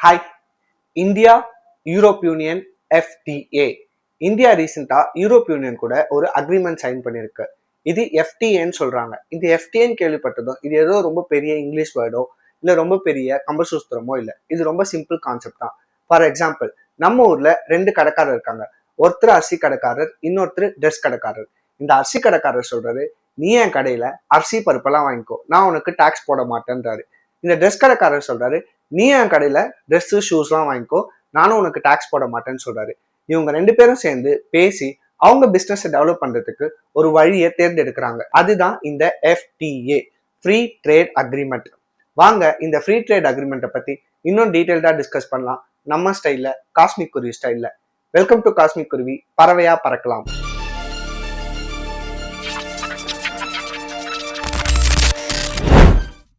Hi. India Europe union FTA. India ரீசெண்டா Europe union கூட ஒரு அக்ரிமெண்ட் சைன் பண்ணிருக்கு. இது FTAன்னு சொல்றாங்க. இந்த FTAன்னு கேள்விப்பட்டதும் இது ஏதோ ரொம்ப பெரிய இங்கிலீஷ் வேர்டோ இல்ல ரொம்ப பெரிய கம்பசூத்திரமோ இல்ல. இது ரொம்ப சிம்பிள் கான்செப்ட் தான். ஃபார் எக்ஸாம்பிள், நம்ம ஊர்ல ரெண்டு கடைக்காரர் இருக்காங்க. ஒருத்தர் அரிசி கடைக்காரர், இன்னொருத்தர் ட்ரெஸ் கடைக்காரர். இந்த அரிசி கடைக்காரர் சொல்றாரு, நீ என் கடையில அரிசி பருப்பெல்லாம் வாங்கிக்கோ, நான் உனக்கு டாக்ஸ் போட மாட்டேன்றாரு. இந்த ட்ரெஸ் கடைக்காரர் சொல்றாரு, நீ என் கடையில ட்ரெஸ் ஷூஸ்லாம் வாங்கிக்கோ, நானும் உனக்கு டாக்ஸ் போட மாட்டேன்னு சொல்றாரு. இவங்க ரெண்டு பேரும் சேர்ந்து பேசி அவங்க பிசினஸ் டெவலப் பண்றதுக்கு ஒரு வழியை தேர்ந்தெடுக்கிறாங்க. அதுதான் இந்த FTA, ஃப்ரீ ட்ரேட் அக்ரிமெண்ட். வாங்க இந்த ஃப்ரீ ட்ரேட் அக்ரிமெண்ட்டை பத்தி இன்னும் டீடைல்டா டிஸ்கஸ் பண்ணலாம், நம்ம ஸ்டைல்ல, காஸ்மிக் குருவி ஸ்டைல்ல. வெல்கம் டு காஸ்மிக் குருவி, பறவையா பறக்கலாம்.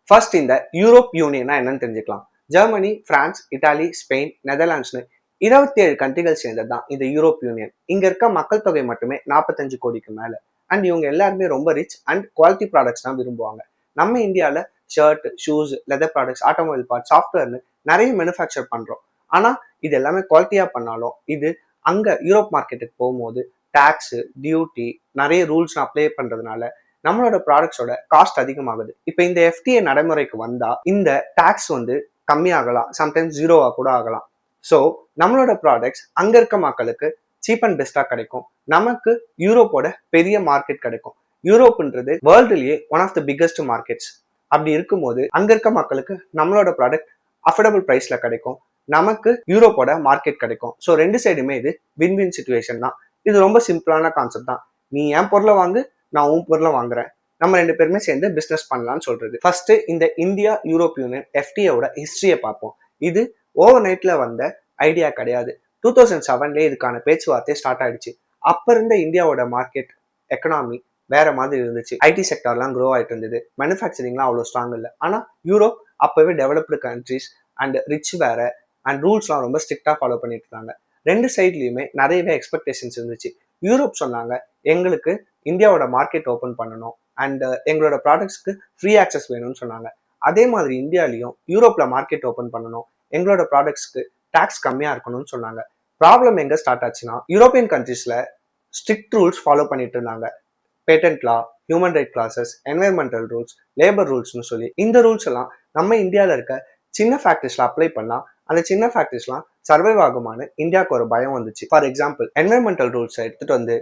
ஃபர்ஸ்ட் இந்த யூரோப் யூனியனா என்னன்னு தெரிஞ்சுக்கலாம். ஜெர்மனி, பிரான்ஸ், இட்டாலி, ஸ்பெயின், நெதர்லாண்ட்ஸ்னு 27 கண்ட்ரிகள் சேர்ந்தது தான் இந்த யூரோப் யூனியன். இங்க இருக்க மக்கள் தொகை மட்டுமே 45 கோடிக்கு மேல. அண்ட் இவங்க எல்லாருமே ரொம்ப ரிச் அண்ட் குவாலிட்டி ப்ராடக்ட்ஸ் தான் விரும்புவாங்க. நம்ம இந்தியால shirt, shoes, leather products, automobile part, சாஃப்ட்வேர்னு நிறைய மேனுஃபேக்சர் பண்றோம். ஆனா இது எல்லாமே குவாலிட்டியா பண்ணாலும் இது அங்க யூரோப் மார்க்கெட்டுக்கு போகும்போது டாக்ஸ், டியூட்டி, நிறைய ரூல்ஸ் அப்ளை பண்றதுனால நம்மளோட ப்ராடக்ட்ஸோட காஸ்ட் அதிகமாகுது. இப்போ இந்த FTA நடைமுறைக்கு வந்தா இந்த டாக்ஸ் கம்மியாகலாம், சம்டைம்ஸ் ஜீரோவா கூட ஆகலாம். ஸோ நம்மளோட ப்ராடக்ட்ஸ் அங்க இருக்க மக்களுக்கு சீப் அண்ட் பெஸ்டா கிடைக்கும். நமக்கு யூரோப்போட பெரிய மார்க்கெட் கிடைக்கும். யூரோப்ன்றது வேர்ல்டுலயே one of the biggest markets. அப்படி இருக்கும்போது அங்க இருக்க மக்களுக்கு நம்மளோட ப்ராடக்ட் அஃபோர்டபுள் பிரைஸ்ல கிடைக்கும், நமக்கு யூரோப்போட மார்க்கெட் கிடைக்கும். ஸோ ரெண்டு சைடுமே இது வின் வின் சிச்சுவேஷன் தான். இது ரொம்ப சிம்பிளான கான்செப்ட் தான். நீ என் பொருளை வாங்கு, நான் உன் பொருளை வாங்குறேன், நம்ம ரெண்டு பேருமே சேர்ந்து பிசினஸ் பண்ணலாம்னு சொல்றது. ஃபர்ஸ்ட் இந்த இந்தியா யூரோப் யூனியன் FTAவோட ஹிஸ்டரியை பார்ப்போம். இது ஓவர் நைட்ல வந்த ஐடியா கிடையாது. 2007 இதுக்கான பேச்சுவார்த்தை ஸ்டார்ட் ஆயிடுச்சு. அப்ப இருந்த இந்தியாவோட மார்க்கெட் எக்கனாமி வேற மாதிரி இருந்துச்சு. IT செக்டர்லாம் க்ரோ ஆயிட்டு இருந்தது, மேனுஃபேக்சரிங்லாம் அவ்வளோ ஸ்ட்ராங் இல்லை. ஆனா யூரோப் அப்பவே டெவலப்டு கண்ட்ரிஸ் அண்ட் ரிச் வேற, அண்ட் ரூல்ஸ்லாம் ரொம்ப ஸ்ட்ரிக்டா ஃபாலோ பண்ணிட்டு இருந்தாங்க. ரெண்டு சைட்லயுமே நிறையவே எக்ஸ்பெக்டேஷன்ஸ் இருந்துச்சு. யூரோப் சொன்னாங்க, எங்களுக்கு இந்தியாவோட மார்க்கெட் ஓப்பன் பண்ணணும் அண்ட் எங்களோட ப்ராடக்ட்ஸ்க்கு ஃப்ரீ ஆக்சஸ் வேணும்னு சொன்னாங்க. அதே மாதிரி இந்தியாலையும் யூரோப்ல மார்க்கெட் ஓப்பன் பண்ணணும், எங்களோட ப்ராடக்ட்ஸ்க்கு டாக்ஸ் கம்மியா இருக்கணும்னு சொன்னாங்க. ப்ராப்ளம் எங்க ஸ்டார்ட் ஆச்சுன்னா, யூரோப்பியன் கண்ட்ரீஸ்ல ஸ்ட்ரிக்ட் ரூல்ஸ் ஃபாலோ பண்ணிட்டு இருந்தாங்க. Patent law, human right clauses, environmental rules, labour ரூல்ஸ்னு சொல்லி இந்த ரூல்ஸ் எல்லாம் நம்ம இந்தியாவில் இருக்க சின்ன ஃபேக்டரிஸ்ல அப்ளை பண்ணா அந்த சின்ன ஃபேக்டரிஸ்லாம் சர்வைவ் ஆகுமான்னு இந்தியாவுக்கு ஒரு பயம் வந்துச்சு. ஃபார் எக்ஸாம்பிள், என்வைரன்மெண்டல் ரூல்ஸை எடுத்துட்டு வந்து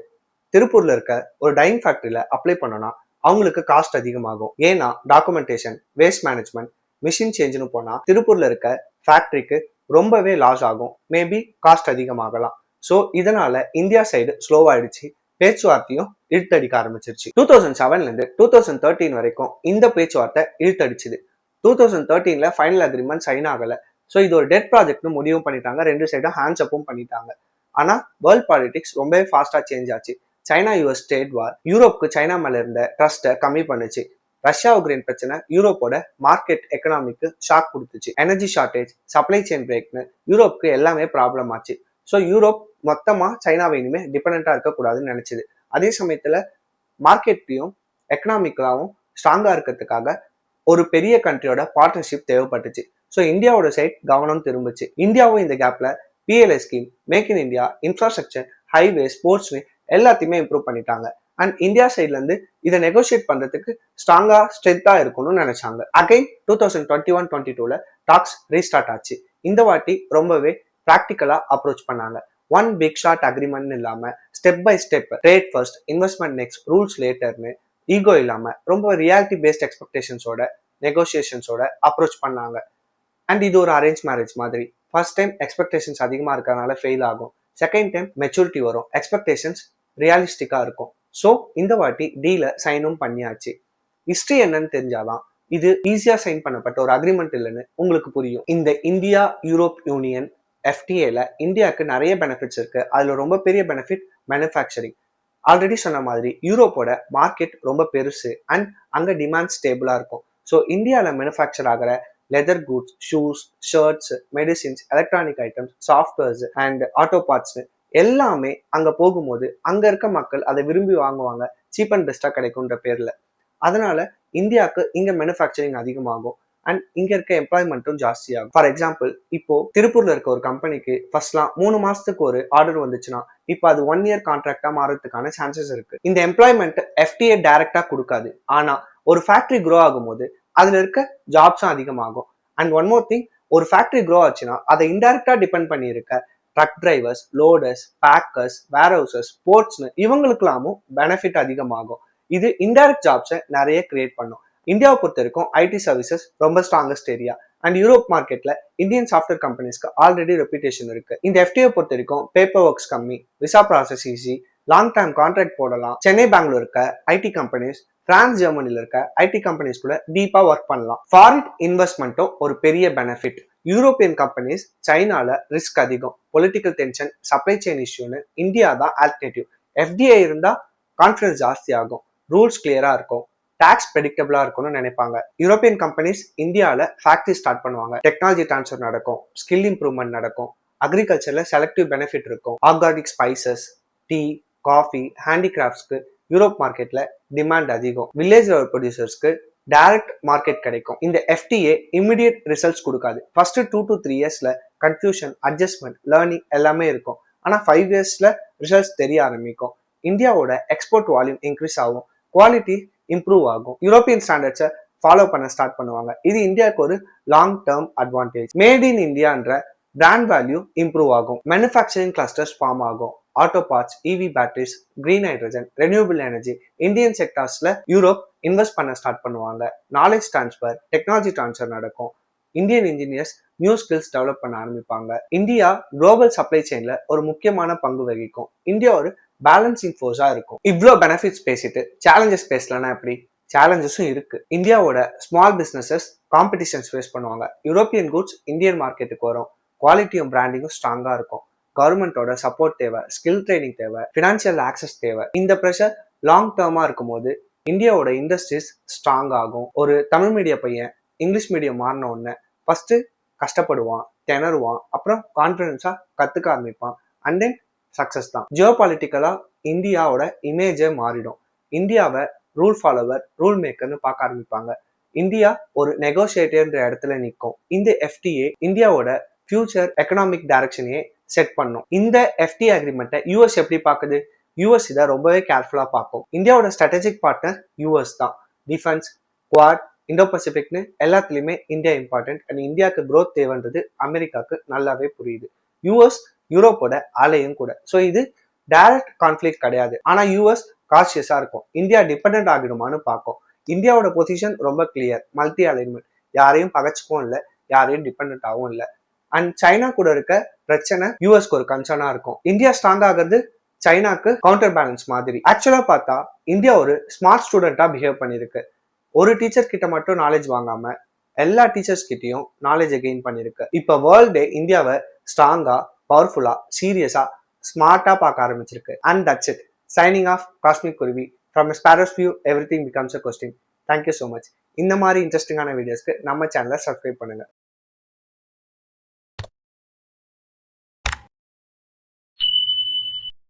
திருப்பூர்ல இருக்க ஒரு டைங் ஃபேக்டரியில அப்ளை பண்ணோம்னா அவங்களுக்கு காஸ்ட் அதிகமாகும். ஏன்னா டாக்குமெண்டேஷன், வேஸ்ட் மேனேஜ்மெண்ட், மிஷின் சேஞ்சுன்னு போனா திருப்பூர்ல இருக்க ஃபேக்டரிக்கு ரொம்பவே லாஸ் ஆகும், மேபி காஸ்ட் அதிகமாகலாம். ஸோ இதனால இந்தியா சைடு ஸ்லோவாயிடுச்சு, பேச்சுவார்த்தையும் இழுத்தடிக்க ஆரம்பிச்சிருச்சு. 2007 இருந்து 2013 வரைக்கும் இந்த பேச்சுவார்த்தை இழுத்தடிச்சுது. 2013 ஃபைனல் அக்ரிமெண்ட் சைன் ஆகல. ஸோ இது ஒரு டெட் ப்ராஜெக்ட்னு முடிவும் பண்ணிட்டாங்க. ரெண்டு சைடும் ஹேண்ட்ஸ் அப்பும் பண்ணிட்டாங்க. ஆனா வேர்ல்ட் பாலிடிக்ஸ் ரொம்பவே ஃபாஸ்டா சேஞ்ச் ஆச்சு. சைனா US ட்ரேட் வார் யூரோப்புக்கு சைனா மேல இருந்த ட்ரஸ்ட்டை கம்மி பண்ணுச்சு. ரஷ்யா உக்ரைன் பிரச்சனை யூரோப்போட மார்க்கெட் எக்கனாமிக்கு ஷாக் கொடுத்துச்சு. எனர்ஜி ஷார்டேஜ், சப்ளை செயின் பிரேக்னு யூரோப்புக்கு எல்லாமே ப்ராப்ளம் ஆச்சு. ஸோ யூரோப் மொத்தமா சைனாவை இனிமே டிபெண்டா இருக்கக்கூடாதுன்னு நினைச்சது. அதே சமயத்துல மார்க்கெட்டையும் எக்கனாமிக்கலாவும் ஸ்ட்ராங்கா இருக்கிறதுக்காக ஒரு பெரிய கண்ட்ரியோட பார்ட்னர்ஷிப் தேவைப்பட்டுச்சு. ஸோ இந்தியாவோட சைட் கவனம் திரும்பிச்சு. இந்தியாவும் இந்த கேப்ல PLI scheme, make in India, infrastructure, highway, ஸ்போர்ட்ஸ்னு எல்லாத்தையுமே இம்ப்ரூவ் பண்ணிட்டாங்க. அண்ட் இந்தியா சைட்ல இருந்து இதை நெகோசியேட் பண்றதுக்கு ஸ்ட்ராங்கா ஸ்ட்ரென்த்தா இருக்கணும்னு நினைச்சாங்க. அகைன் 2021-22 டாக்ஸ் ரீஸ்டார்ட் ஆச்சு. இந்த வாட்டி ரொம்பவே ப்ராக்டிக்கலா அப்ரோச் பண்ணாங்க. ஒன் பிக் ஷார்ட் அக்ரிமெண்ட் இல்லாம step by step, trade first, investment next, rules லேட்டர்னு ஈகோ இல்லாம ரொம்ப ரியாலிட்டி பேஸ்ட் எக்ஸ்பெக்டேஷன்ஸோட நெகோசியேஷன்ஸோட அப்ரோச் பண்ணாங்க. அண்ட் இது ஒரு அரேஞ்ச் மேரேஜ் மாதிரி. ஃபர்ஸ்ட் டைம் எக்ஸ்பெக்டேஷன்ஸ் அதிகமா இருக்கிறதுனால ஃபெயில் ஆகும். செகண்ட் டைம் மெச்சூரிட்டி வரும், எக்ஸ்பெக்டேஷன்ஸ் ரியலிஸ்டிக்கா இருக்கும். ஸோ இந்த வாட்டி டீல சைனும் பண்ணியாச்சு. ஹிஸ்டரி என்னன்னு தெரிஞ்சாதான் இது ஈஸியா சைன் பண்ணப்பட்ட ஒரு அக்ரிமெண்ட் இல்லைன்னு உங்களுக்கு புரியும். இந்த இந்தியா யூரோப் யூனியன் FTAல இந்தியாவுக்கு நிறைய பெனிஃபிட்ஸ் இருக்கு. அதுல ரொம்ப பெரிய பெனிஃபிட் மேனுஃபேக்சரிங். ஆல்ரெடி சொன்ன மாதிரி யூரோப்போட மார்க்கெட் ரொம்ப பெருசு அண்ட் அங்க டிமாண்ட் ஸ்டேபிளா இருக்கும். ஸோ இந்தியாவில் மேனுஃபேக்சர் ஆகிற leather goods, shoes, shirts, medicines, electronic items, softwares and auto parts எல்லாமே அங்க போகும்போது அங்க இருக்க மக்கள் அதை விரும்பி வாங்குவாங்க, சீப் அண்ட் பெஸ்டா கிடைக்கும்ன்ற பேர்ல. அதனால இந்தியாவுக்கு இங்க மேனுஃபேக்சரிங் அதிகமாகும். அண்ட் இங்க இருக்க எம்ப்ளாய்மெண்ட்டும் ஜாஸ்தியாகும். ஃபார் எக்ஸாம்பிள், இப்போ திருப்பூர்ல இருக்க ஒரு கம்பெனிக்கு ஃபர்ஸ்ட்லாம் 3 மாசத்துக்கு ஒரு ஆர்டர் வந்துச்சுன்னா இப்போ அது 1 இயர் கான்ட்ராக்டா மாறதுக்கான சான்சஸ் இருக்கு. இந்த எம்ப்ளாய்மெண்ட் எஃப்டிஏ டைரக்டா கொடுக்காது, ஆனா ஒரு ஃபேக்டரி க்ரோ ஆகும்போது அதுல இருக்க ஜாப்ஸும் அதிகமாகும். அண்ட் ஒன் மோர் திங், ஒரு ஃபேக்டரி க்ரோ ஆச்சுன்னா அதை இன்டைரக்டா டிபெண்ட் பண்ணி இருக்க ட்ரக் டிரைவர்ஸ், லோடர்ஸ், பேக்கர்ஸ், வேர் ஹவுசஸ், போர்ட்ஸ்னு இவங்களுக்குலாமும் பெனிஃபிட் அதிகமாகும். இது இன்டைரக்ட் ஜாப்ஸை நிறைய கிரியேட் பண்ணும். இந்தியாவை பொறுத்த வரைக்கும் ஐடி சர்வீசஸ் ரொம்ப ஸ்ட்ராங்கஸ்ட் ஏரியா. அண்ட் யூரோப் மார்க்கெட்ல இந்தியன் சாஃப்ட்வேர் கம்பெனிஸ்க்கு ஆல்ரெடி ரெப்யூட்டேஷன் இருக்கு. இந்த எஃப்டிஏ பொறுத்த வரைக்கும் பேப்பர் ஒர்க்ஸ் கம்மி, visa process easy, long time contract போடலாம். சென்னை, பெங்களூர் இருக்க ஐடி கம்பெனிஸ் பிரான்ஸ், ஜெர்மனில இருக்க ஐடி கம்பெனிஸ் கூட டீப்பா ஒர்க் பண்ணலாம். ஃபாரின் இன்வெஸ்ட்மெண்ட்டும் ஒரு பெரிய பெனிஃபிட். யூரோப்பியன் கம்பெனிஸ் சைனால ரிஸ்க் அதிகம், பொலிட்டிக்கல் டென்ஷன், சப்ளை செயின் இஷ்யூன்னு இந்தியா தான் ஆல்டர்னேட்டிவ். எஃப்டிஐ இருந்தா கான்ஃபிடன்ஸ் ஜாஸ்தி ஆகும், ரூல்ஸ் கிளியரா இருக்கும், டாக்ஸ் ப்ரெடிக்டபிளா இருக்கும்னு நினைப்பாங்க. யூரோப்பியன் கம்பெனிஸ் இந்தியாவில் ஃபேக்டரி ஸ்டார்ட் பண்ணுவாங்க, டெக்னாலஜி டிரான்ஸ்ஃபர் நடக்கும், ஸ்கில் இம்ப்ரூவ்மெண்ட் நடக்கும், அக்ரிகல்ச்சர்ல செலக்டிவ் பெனிஃபிட் இருக்கும். ஆர்கானிக் ஸ்பைசஸ், டீ, காஃபி, ஹேண்டிகிராஃப்ட்ஸ்க்கு யூரோப் மார்க்கெட்ல டிமாண்ட் அதிகம். வில்லேஜ் லெவல் ப்ரொடியூசர்ஸ்க்கு டைரக்ட் மார்க்கெட் கிடைக்கும். இந்த எஃப்டிஏ இமிடியட் ரிசல்ட்ஸ் கொடுக்காது. ஃபர்ஸ்ட் 2 to 3 இயர்ஸ்ல கன்ஃபியூஷன், அட்ஜஸ்ட்மெண்ட், லேர்னிங் எல்லாமே இருக்கும். ஆனா 5 இயர்ஸ்ல ரிசல்ட்ஸ் தெரிய ஆரம்பிக்கும். இந்தியாவோட எக்ஸ்போர்ட் வால்யூம் இன்க்ரீஸ் ஆகும், குவாலிட்டி இம்ப்ரூவ் ஆகும், யூரோப்பியன் ஸ்டாண்டர்ட்ஸை ஃபாலோ பண்ண ஸ்டார்ட் பண்ணுவாங்க. இது இந்தியாவுக்கு ஒரு long term advantage. Made in இந்தியான்ற பிராண்ட் வேல்யூ இம்ப்ரூவ் ஆகும், மேனுஃபேக்சரிங் கிளஸ்டர்ஸ் ஃபார்ம் ஆகும், auto parts, EV batteries, green hydrogen, renewable energy, Indian செக்டார்ஸ்ல யூரோப் இன்வெஸ்ட் பண்ண ஸ்டார்ட் பண்ணுவாங்க. நாலேஜ் டிரான்ஸ்ஃபர், டெக்னாலஜி டிரான்ஸ்ஃபர் நடக்கும், Indian engineers new skills develop பண்ண ஆரம்பிப்பாங்க. India global supply செயின்ல ஒரு முக்கியமான பங்கு வகிக்கும். இந்தியா ஒரு பேலன்சிங் ஃபோர்ஸா இருக்கும். இவ்வளோ பெனிஃபிட்ஸ் பேசிட்டு சேலஞ்சஸ் பேசலன்னா எப்படி? சேலஞ்சஸும் இருக்கு. இந்தியாவோட ஸ்மால் பிசினஸஸ் காம்படிஷன்ஸ் ஃபேஸ் பண்ணுவாங்க. யூரோப்பியன் குட்ஸ் இந்தியன் மார்க்கெட்டுக்கு வரும், குவாலிட்டியும் பிராண்டிங்கும் ஸ்ட்ராங்கா இருக்கும். கவர்மெண்டோட சப்போர்ட் தேவை, ஸ்கில் ட்ரைனிங் தேவை, ஃபினான்ஷியல் ஆக்சஸ் தேவை. இந்த ப்ரெஷர் லாங் டேர்மா இருக்கும்போது இந்தியாவோட இண்டஸ்ட்ரீஸ் ஸ்ட்ராங் ஆகும். ஒரு தமிழ் மீடியம் பையன் இங்கிலீஷ் மீடியம் மாறின உடனே ஃபர்ஸ்ட் கஷ்டப்படுவான், திணறுவான், அப்புறம் கான்ஃபிடன்ஸா கத்துக்க ஆரம்பிப்பான், அண்ட் தென் சக்சஸ் தான். ஜியோ பாலிட்டிக்கலா இந்தியாவோட இமேஜே மாறிடும். இந்தியாவை ரூல் ஃபாலோவர், ரூல் மேக்கர்னு பார்க்க ஆரம்பிப்பாங்க. இந்தியா ஒரு நெகோசியேட்டர்ன்ற இடத்துல நிற்கும். இந்த எஃப்டிஏ இந்தியாவோட ஃபியூச்சர் எக்கனாமிக் டைரக்ஷனையே செட் பண்ணும். இந்த எஃப்டிஏ அக்ரிமெண்ட்டை யூஎஸ் எப்படி பார்க்குது? யூஎஸ் இதை ரொம்பவே கேர்ஃபுல்லா பார்க்கும். இந்தியாவோட ஸ்ட்ராட்டஜிக் பார்ட்னர் யூஎஸ் தான். டிஃபென்ஸ், குவாட், இந்தோ பசிபிக்னு எல்லாத்துலயுமே இந்தியா இம்பார்ட்டன்ட். அண்ட் இந்தியாவுக்கு க்ரோத் தேவைன்றது அமெரிக்காவுக்கு நல்லாவே புரியுது. யூஎஸ் யூரோப்போட ஆலையும் கூட. ஸோ இது டைரக்ட் கான்ஃபிளிக்ட் கிடையாது. ஆனா யூஎஸ் கான்ஷியஸா இருக்கும், இந்தியா டிபெண்ட் ஆகிடுமான்னு பார்க்கும். இந்தியாவோட பொசிஷன் ரொம்ப கிளியர், மல்டி அலைன்மெண்ட், யாரையும் பகச்சுக்கவும் இல்லை, யாரையும் டிபெண்ட் ஆகவும் இல்லை. அண்ட் சைனா கூட இருக்க பிரச்சனை யூஎஸ்க்கு ஒரு கன்சர்னா இருக்கும். இந்தியா ஸ்ட்ராங் ஆகிறது சைனாக்கு கவுண்டர் பேலன்ஸ் மாதிரி. ஆக்சுவலா பார்த்தா இந்தியா ஒரு ஸ்மார்ட் ஸ்டூடெண்டா பிஹேவ் பண்ணிருக்கு. ஒரு டீச்சர் கிட்ட மட்டும் நாலேஜ் வாங்காம எல்லா டீச்சர்ஸ் கிட்டையும் நாலேஜை கெயின் பண்ணிருக்கு. இப்ப வேர்ல்டே இந்தியாவை ஸ்ட்ராங்கா, பவர்ஃபுல்லா, சீரியஸா, ஸ்மார்ட்டா பார்க்க ஆரம்பிச்சிருக்கு. And that's it. Signing off cosmic Kuruvi. From sparrow's view everything becomes a question. Thank you so much. இந்த மாதிரி இன்ட்ரெஸ்டிங்கான வீடியோஸ்க்கு நம்ம சேனலை சப்ஸ்கிரைப் பண்ணுங்க.